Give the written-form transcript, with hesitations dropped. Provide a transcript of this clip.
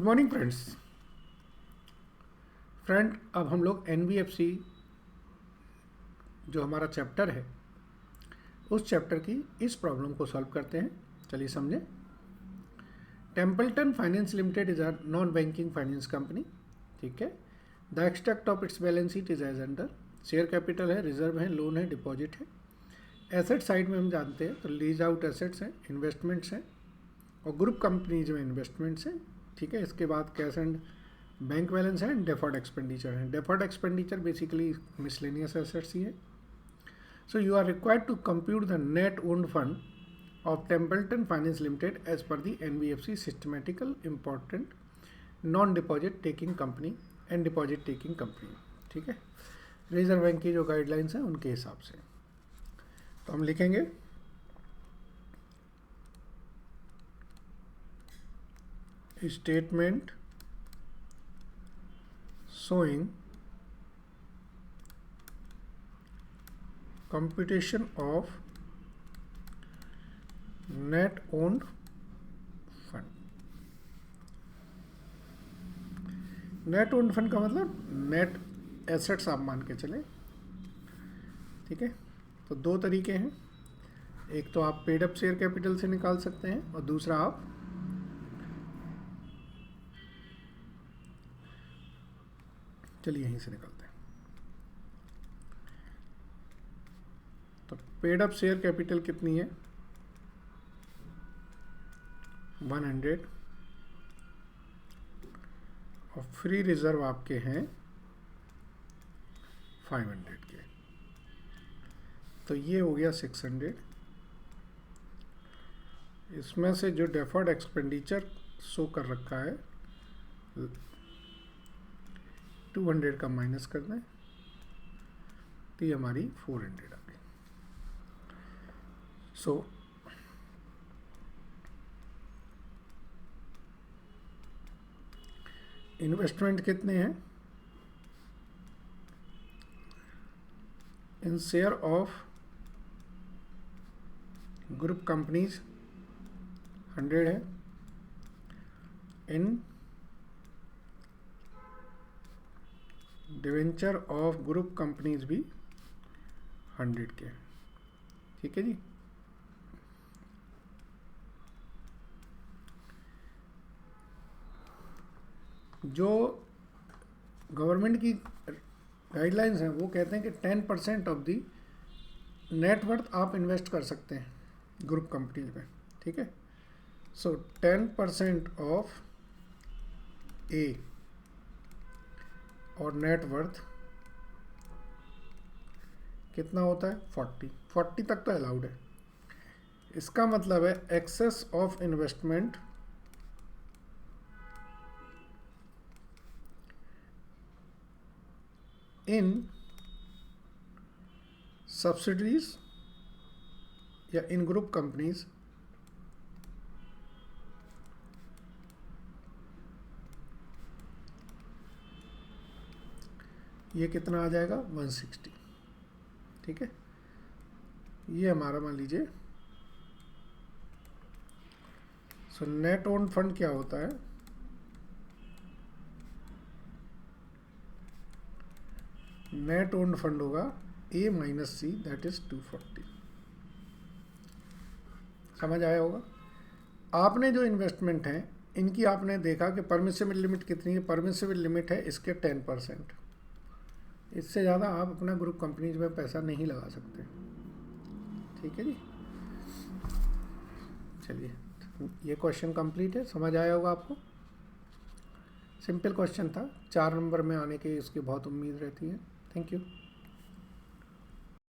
Morning friend, अब हम लोग NBFC जो हमारा चैप्टर है उस चैप्टर की इस प्रॉब्लम को सॉल्व करते हैं। चलिए समझें। Templeton finance limited is a non banking finance company. ठीक है। The extract of its balance sheet is as under. Share capital है, रिजर्व है, लोन है, डिपॉजिट है। एसेट साइड में हम जानते हैं तो लीज आउट एसेट्स हैं, इन्वेस्टमेंट्स हैं और ग्रुप कंपनीज में इन्वेस्टमेंट्स हैं। ठीक है। इसके बाद कैश एंड बैंक बैलेंस है एंड डेफर्ड एक्सपेंडिचर है। Deferred expenditure basically miscellaneous assets ही है। So you are required to compute the net owned fund of Templeton Finance Limited as per the NBFC systematical important non-deposit taking company and deposit taking company। ठीक है। Reserve bank की जो guidelines हैं उनके हिसाब से तो हम लिखेंगे statement showing computation of net owned fund। Net owned fund का मतलब नेट एसेट्स आप मान के चले। ठीक है। तो दो तरीके हैं, एक तो आप पेड अप शेयर कैपिटल से निकाल सकते हैं और दूसरा आप चलिए यहीं से निकालते हैं। तो पेड अप शेयर कैपिटल कितनी है 100 और फ्री रिजर्व आपके हैं 500 के। तो ये हो गया 600। इसमें से जो डेफर्ड एक्सपेंडिचर शो कर रखा है 200 का माइनस कर दें तो ये हमारी 400 आ गई। सो इन्वेस्टमेंट कितने हैं इन शेयर ऑफ ग्रुप कंपनीज 100 है, इन डिवेंचर ऑफ ग्रुप कंपनीज भी 100 के। ठीक है जी। जो गवर्नमेंट की गाइडलाइंस हैं वो कहते हैं कि 10% ऑफ दी नेटवर्थ आप इन्वेस्ट कर सकते हैं ग्रुप कंपनीज में। ठीक है। सो 10% ऑफ ए और नेटवर्थ कितना होता है 40 तक तो अलाउड है। इसका मतलब है excess of investment in subsidiaries या इन ग्रुप कंपनीज ये कितना आ जाएगा 160। ठीक है। ये हमारा मान लीजिए। सो नेट ओन्ड फंड क्या होता है नेट ओन्ड फंड होगा A minus see that is 240। समझ आया होगा। आपने जो इन्वेस्टमेंट हैं इनकी आपने देखा कि परमिसिबल लिमिट कितनी है। परमिसिबल लिमिट है इसके 10%। इससे ज़्यादा आप अपना ग्रुप कंपनीज में पैसा नहीं लगा सकते। ठीक है जी। चलिए ये क्वेश्चन कंप्लीट है। समझ आया होगा आपको। सिंपल क्वेश्चन था, 4 नंबर में आने की इसकी बहुत उम्मीद रहती है। Thank you.